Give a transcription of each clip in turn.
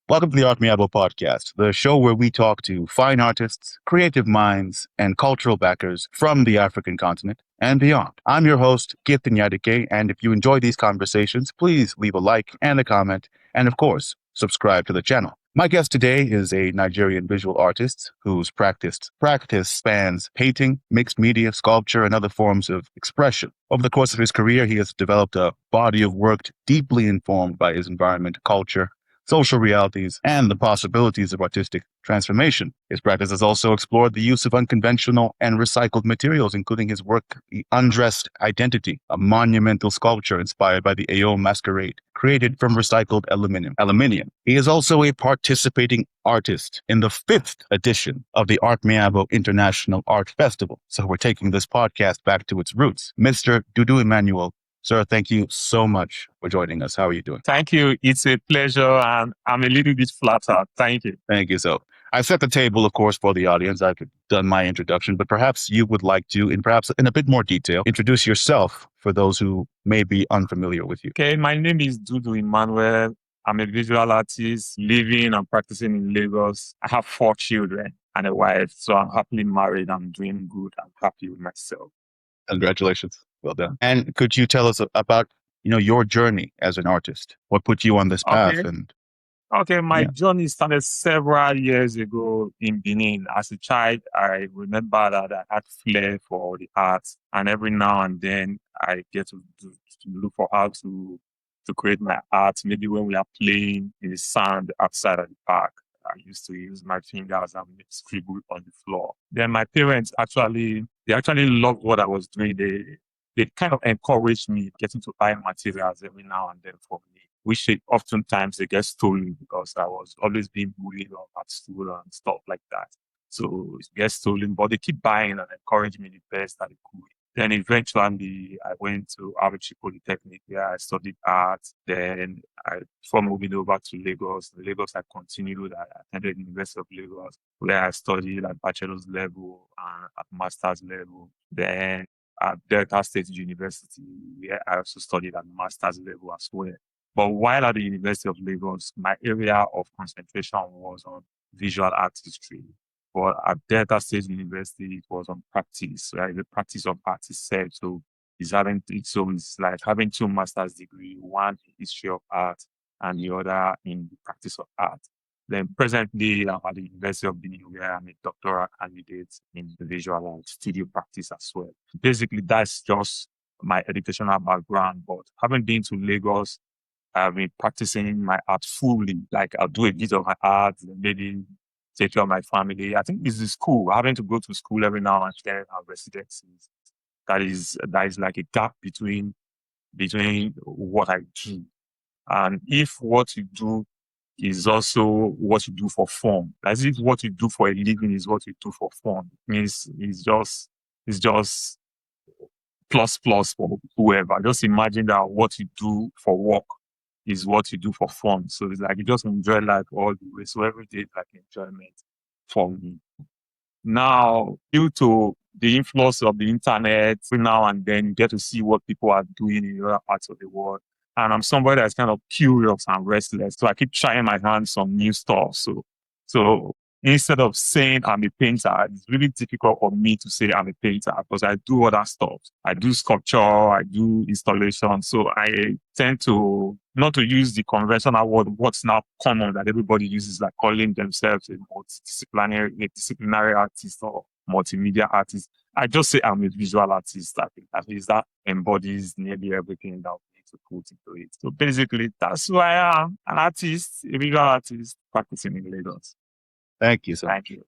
Welcome to the ArtMiabo Podcast, the show where we talk to fine artists, creative minds, and cultural backers from the African continent and beyond. I'm your host, Gift Nyadike, and if you enjoy these conversations, please leave a like and a comment, and of course, subscribe to the channel. My guest today is a Nigerian visual artist whose practice spans painting, mixed media, sculpture, and other forms of expression. Over the course of his career, he has developed a body of work deeply informed by his environment, culture, social realities, and the possibilities of artistic transformation. His practice has also explored the use of unconventional and recycled materials, including his work, The Undressed Identity, a monumental sculpture inspired by the Ayo Masquerade, created from recycled aluminium. He is also a participating artist in the 5th edition of the ArtMiabo International Art Festival. So we're taking this podcast back to its roots. Mr. Dudu Emmanuel, sir, thank you so much for joining us. How are you doing? Thank you. It's a pleasure, and I'm a little bit flattered. Thank you. Thank you. So I've set the table, of course, for the audience. I've done my introduction, but perhaps you would like to, perhaps in a bit more detail, introduce yourself for those who may be unfamiliar with you. Okay, my name is Dudu Emmanuel. I'm a visual artist living and practicing in Lagos. I have 4 children and a wife, so I'm happily married. I'm doing good. I'm happy with myself. Congratulations. Well done. And could you tell us about, your journey as an artist? What put you on this path? Okay. My journey started several years ago in Benin. As a child, I remember that I had flair for the arts, and every now and then I get to look for how to create my art. Maybe when we are playing in the sand outside of the park, I used to use my fingers and scribble on the floor. Then my parents actually loved what I was doing. They kind of encouraged me getting to buy materials every now and then for me, which oftentimes they get stolen because I was always being bullied at school and stuff like that. So it gets stolen, but they keep buying and encouraging me the best that they could. Then eventually I went to Abuchi Polytechnic where I studied art. Then before moving over to Lagos, I continued. I attended the University of Lagos where I studied at bachelor's level and at master's level. Then at Delta State University, where I also studied at master's level as well. But while at the University of Lagos, my area of concentration was on visual artistry. But at Delta State University, it was on practice, right? The practice of art itself. So it's like having 2 master's degrees, one in history of art and the other in the practice of art. Then presently, I'm at the University of Benin, where I'm a doctoral candidate in the visual art studio practice as well. Basically, that's just my educational background. But having been to Lagos, I've been practicing my art fully. Like I'll do a bit of my art, maybe take care of my family. I think this is school. Having to go to school every now and then, our residencies. That is like a gap between what I do. And if what you do is also what you do for fun, as if what you do for a living is what you do for fun, it means it's just plus for whoever. Just imagine that what you do for work is what you do for fun. So it's like you just enjoy life all the way. So every day is like enjoyment for me. Now, due to the influence of the internet, every now and then you get to see what people are doing in other parts of the world. And I'm somebody that's kind of curious and restless. So I keep trying my hands on new stuff. So instead of saying I'm a painter, it's really difficult for me to say I'm a painter because I do other stuff. I do sculpture, I do installation. So I tend to not to use the conventional word, what's now common that everybody uses, like calling themselves a multidisciplinary artist or multimedia artist. I just say I'm a visual artist. I think at least that embodies nearly everything that we need to put into it. So basically, that's who I am, an artist, a visual artist practicing in Lagos. Thank you, sir. Thank you.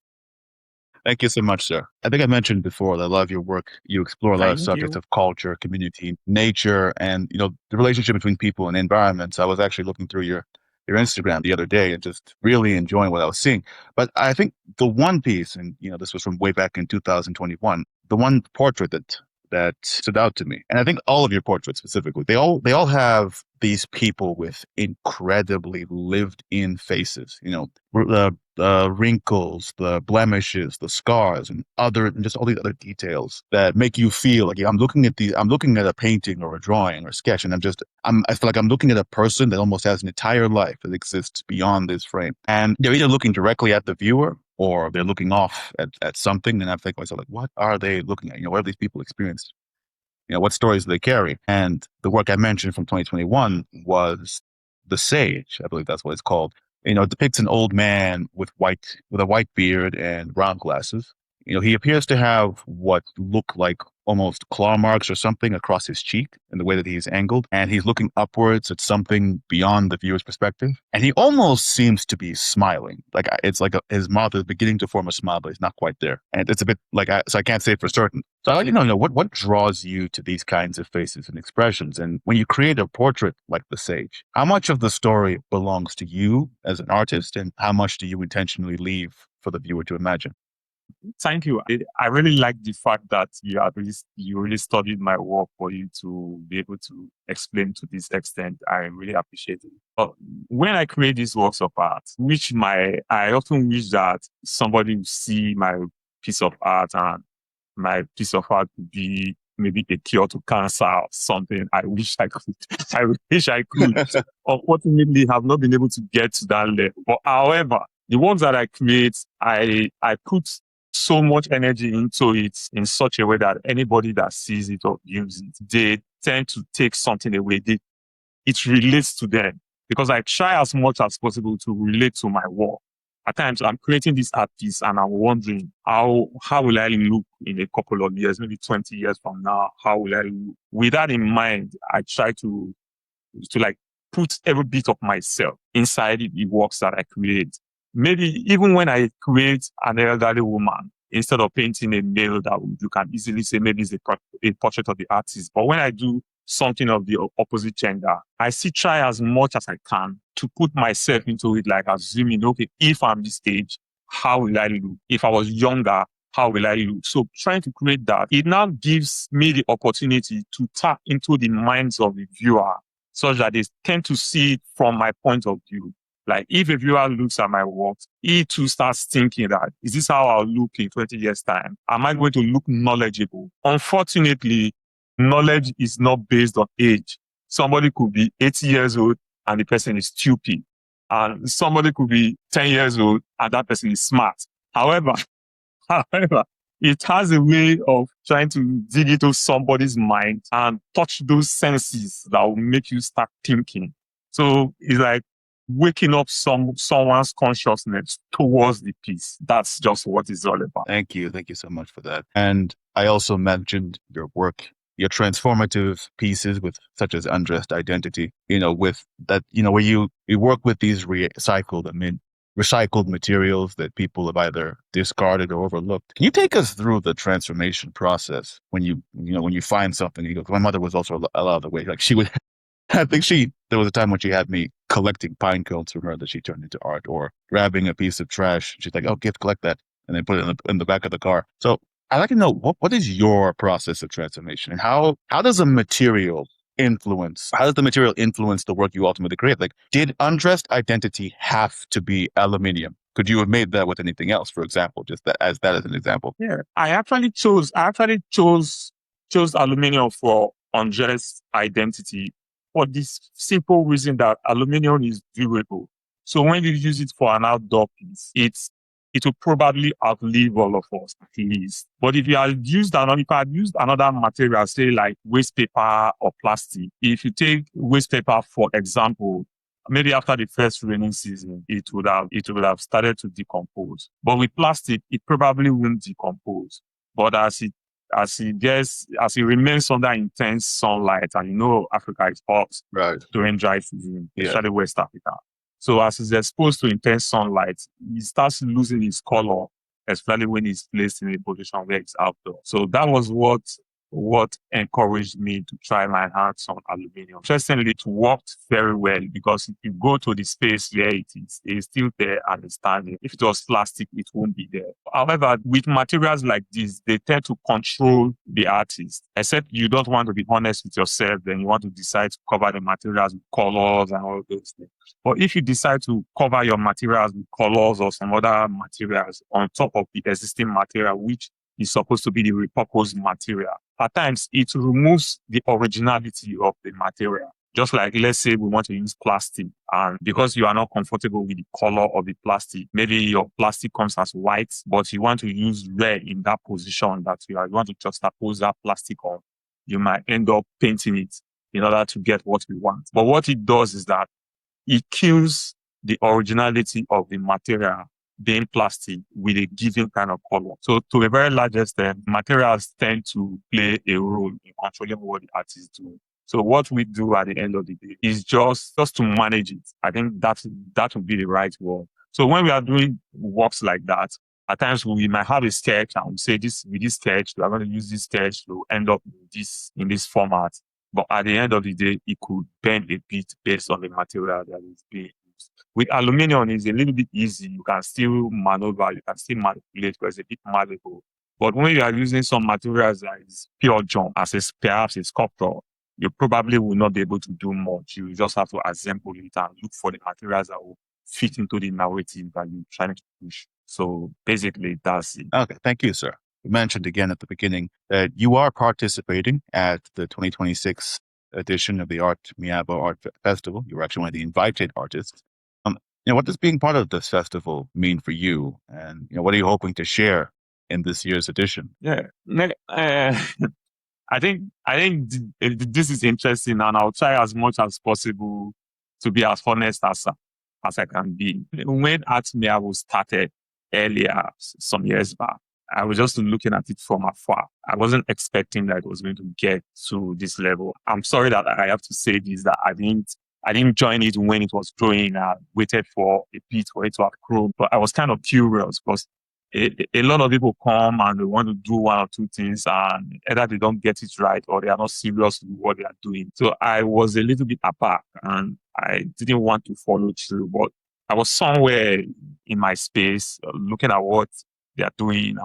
Thank you so much, sir. I think I mentioned before that I love your work. You explore a lot of subjects of culture, community, nature, and the relationship between people and environments. I was actually looking through your Instagram the other day and just really enjoying what I was seeing. But I think the one piece, and this was from way back in 2021, the one portrait that that stood out to me. And I think all of your portraits specifically, they all have these people with incredibly lived in faces, the wrinkles, the blemishes, the scars, and just all these other details that make you feel like I'm looking at a painting or a drawing or a sketch, and I feel like I'm looking at a person that almost has an entire life that exists beyond this frame. And they're either looking directly at the viewer or they're looking off at something. And I think to myself, like, what are they looking at? What have these people experienced? What stories do they carry? And the work I mentioned from 2021 was The Sage. I believe that's what it's called. It depicts an old man with a white beard and round glasses. He appears to have what look like almost claw marks or something across his cheek in the way that he's angled. And he's looking upwards at something beyond the viewer's perspective. And he almost seems to be smiling. Like it's like his mouth is beginning to form a smile, but he's not quite there. And it's a bit like, so I can't say for certain. So I'd like to know, what draws you to these kinds of faces and expressions? And when you create a portrait like The Sage, how much of the story belongs to you as an artist, and how much do you intentionally leave for the viewer to imagine? Thank you. I really like the fact that you really studied my work for you to be able to explain to this extent. I really appreciate it. But when I create these works of art, I often wish that somebody would see my piece of art, and my piece of art would be maybe a cure to cancer or something. I wish I could. I wish I could. Unfortunately, have not been able to get to that level. But however, the works that I create, I put so much energy into it in such a way that anybody that sees it or views it, they tend to take something away. It relates to them, because I try as much as possible to relate to my work. At times, I'm creating this art piece and I'm wondering how will I look in a couple of years, maybe 20 years from now? How will I look? With that in mind, I try to like put every bit of myself inside the works that I create. Maybe even when I create an elderly woman, instead of painting a male that you can easily say maybe it's a portrait of the artist. But when I do something of the opposite gender, I still try as much as I can to put myself into it, like assuming, okay, if I'm this age, how will I look? If I was younger, how will I look? So trying to create that, it now gives me the opportunity to tap into the minds of the viewer such that they tend to see it from my point of view. Like if a viewer looks at my work, he too starts thinking that, is this how I'll look in 20 years' time? Am I going to look knowledgeable? Unfortunately, knowledge is not based on age. Somebody could be 80 years old and the person is stupid. And somebody could be 10 years old and that person is smart. However, it has a way of trying to dig into somebody's mind and touch those senses that will make you start thinking. So it's like waking up someone's consciousness towards the piece. That's just what it's all about. Thank you. Thank you so much for that. And I also mentioned your work, your transformative pieces with such as Undressed Identity, with that, where you work with these recycled materials that people have either discarded or overlooked. Can you take us through the transformation process when you find something? You go, my mother was also a lot of the way, like she would, there was a time when she had me collecting pine cones from her that she turned into art, or grabbing a piece of trash. She's like, oh, collect that. And then put it in the back of the car. So I'd like to know, what is your process of transformation, and how does the material influence the work you ultimately create? Like, did Undressed Identity have to be aluminium? Could you have made that with anything else, for example, just that as an example? Yeah, I actually chose aluminium for Undressed Identity for this simple reason that aluminium is durable. So when you use it for an outdoor piece, it will probably outlive all of us at least. But if I had used another material, say like waste paper or plastic, if you take waste paper, for example, maybe after the first raining season, it would have started to decompose. But with plastic, it probably won't decompose. But as it remains under intense sunlight, and Africa is hot during dry season, especially West Africa. So as it's exposed to intense sunlight, it starts losing its color, especially when it's placed in a position where it's outdoor. So that was what what encouraged me to try my hands on aluminum. Interestingly, it worked very well because if you go to the space where it is still there and it's standing. If it was plastic, it won't be there. However, with materials like this, they tend to control the artist. Except you don't want to be honest with yourself, then you want to decide to cover the materials with colors and all those things. But if you decide to cover your materials with colors or some other materials on top of the existing material, which is supposed to be the repurposed material, at times it removes the originality of the material. Just like, let's say we want to use plastic, and because you are not comfortable with the color of the plastic, maybe your plastic comes as white, but you want to use red in that position that you want to juxtapose that plastic on, you might end up painting it in order to get what we want. But what it does is that it kills the originality of the material being plastic with a given kind of color. So to a very large extent, materials tend to play a role in controlling what the artists do. So what we do at the end of the day is just to manage it. I think that would be the right word. So when we are doing works like that, at times we might have a sketch and we say with this sketch, we are going to use this sketch to end up in this format. But at the end of the day, it could bend a bit based on the material that is being used. With aluminum, it's a little bit easy. You can still maneuver, you can still manipulate because it's a bit malleable. But when you are using some materials that is pure junk, perhaps a sculptor, you probably will not be able to do much. You just have to assemble it and look for the materials that will fit into the narrative that you're trying to push. So basically, that's it. Okay, thank you, sir. You mentioned again at the beginning that you are participating at the 2026 edition of the ArtMiabo Art Festival. You were actually one of the invited artists. What does being part of this festival mean for you? And what are you hoping to share in this year's edition? Yeah, I think this is interesting, and I'll try as much as possible to be as honest as I can be. When ArtMiabo started earlier, some years back, I was just looking at it from afar. I wasn't expecting that it was going to get to this level. I'm sorry that I have to say this, that I didn't join it when it was growing. I waited for a bit for it to have grown, but I was kind of curious because a lot of people come and they want to do one or two things, and either they don't get it right or they are not serious with what they are doing. So I was a little bit apart and I didn't want to follow through, but I was somewhere in my space looking at what they are doing,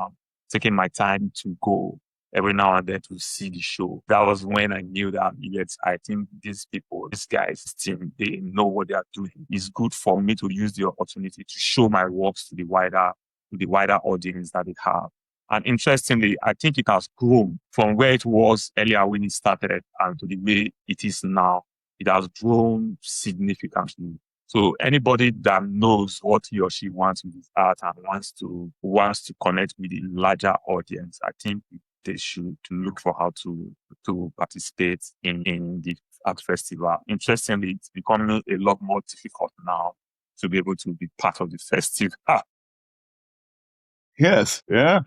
taking my time to go every now and then to see the show. That was when I knew that, yes, I think these guys, this team, they know what they are doing. It's good for me to use the opportunity to show my works to the wider audience that it have. And interestingly, I think it has grown from where it was earlier when it started and to the way it is now. It has grown significantly. So anybody that knows what he or she wants with his art and wants to connect with a larger audience, I think they should look for how to participate in the art festival. Interestingly, it's becoming a lot more difficult now to be able to be part of the festival. Yes, yeah.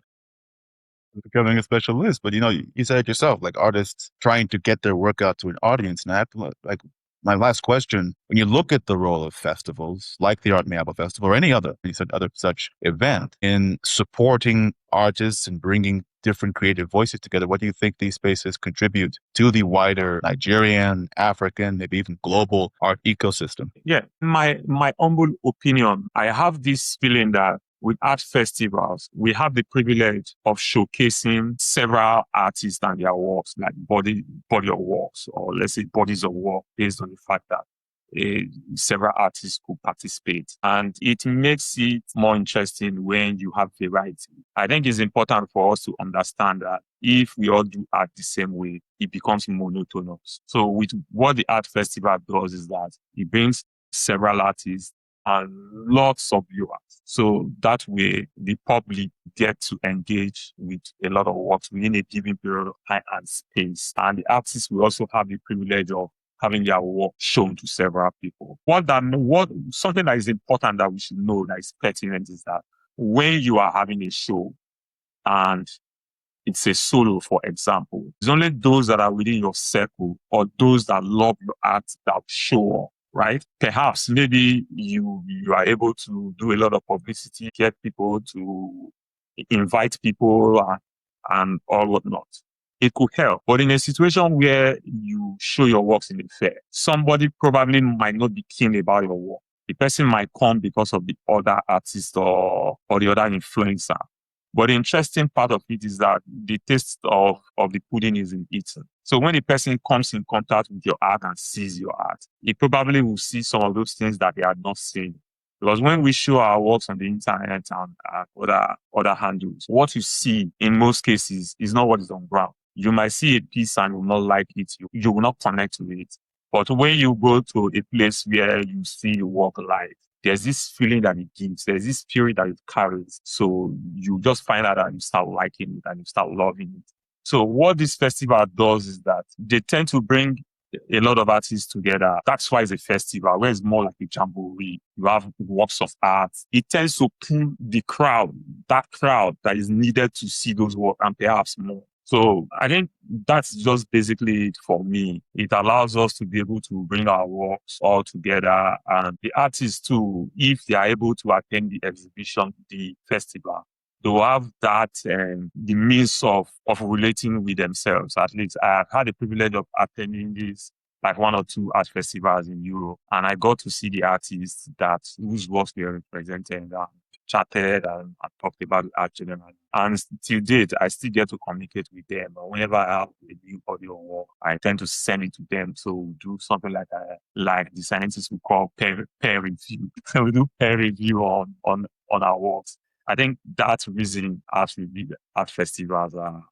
It's becoming a special list, but you said it yourself, like artists trying to get their work out to an audience. And I have to, like, my last question, when you look at the role of festivals like the ArtMiabo Festival or any other, you said other such event in supporting artists and bringing different creative voices together, what do you think these spaces contribute to the wider Nigerian, African, maybe even global art ecosystem? Yeah, my humble opinion, I have this feeling that with art festivals, we have the privilege of showcasing several artists and their works, like body of works, or let's say bodies of work, based on the fact that several artists could participate. And it makes it more interesting when you have variety. I think it's important for us to understand that if we all do art the same way, it becomes monotonous. So with what the art festival does is that it brings several artists and lots of viewers. So that way, the public get to engage with a lot of works within a given period of time and space. And the artists will also have the privilege of having their work shown to several people. Something that is important that we should know that is pertinent is that when you are having a show and it's a solo, for example, it's only those that are within your circle or those that love your art that show up. Right? Perhaps maybe you are able to do a lot of publicity, get people to invite people and all whatnot. it could help. But in a situation where you show your works in a fair, somebody probably might not be keen about your work. The person might come because of the other artist or the other influencer. But the interesting part of it is that the taste of the pudding is in eating. So when a person comes in contact with your art and sees your art, he probably will see some of those things that they had not seen. Because when we show our works on the internet and other handles, what you see in most cases is not what is on ground. You might see a piece and you will not like it. You will not connect with it. But when you go to a place where you see your work live, there's this feeling that it gives. There's this spirit that it carries. So you just find out that you start liking it and you start loving it. So what this festival does is that they tend to bring a lot of artists together. That's why it's a festival, where it's more like a jamboree. You have works of art. It tends to pull the crowd, that crowd that is needed to see those works and perhaps more. So I think that's just basically it for me. It allows us to be able to bring our works all together, and the artists too, if they are able to attend the exhibition, the festival, they will have that the means of relating with themselves. At least I have had the privilege of attending this, like 1 or 2 art festivals in Europe, and I got to see the artists whose works they represented, chatted and talked about art generally. And till date, I still get to communicate with them. Whenever I have a new audio work, I tend to send it to them. So we do something like the scientists we call peer review. So we do peer review on our works. I think that's reason art festivals are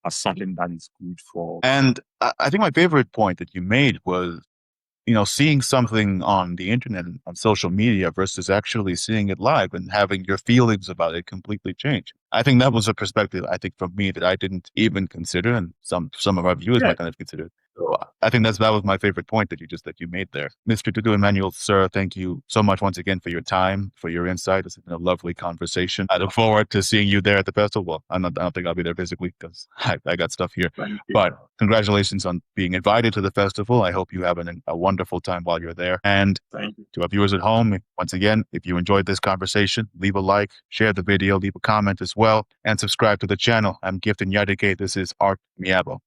something that is good for. And I think my favorite point that you made was, seeing something on the internet and on social media versus actually seeing it live and having your feelings about it completely change. I think that was a perspective, I think, from me that I didn't even consider, and some of our viewers might not have considered. So I think that was my favorite point that you made there. Mr. Dudu Emmanuel, sir, thank you so much once again for your time, for your insight. It's been a lovely conversation. I look forward to seeing you there at the festival. I don't think I'll be there physically because I got stuff here. But congratulations on being invited to the festival. I hope you have a wonderful time while you're there. And to our viewers at home, once again, if you enjoyed this conversation, leave a like, share the video, leave a comment as well, and subscribe to the channel. I'm Gift Nyadike. This is ArtMiabo.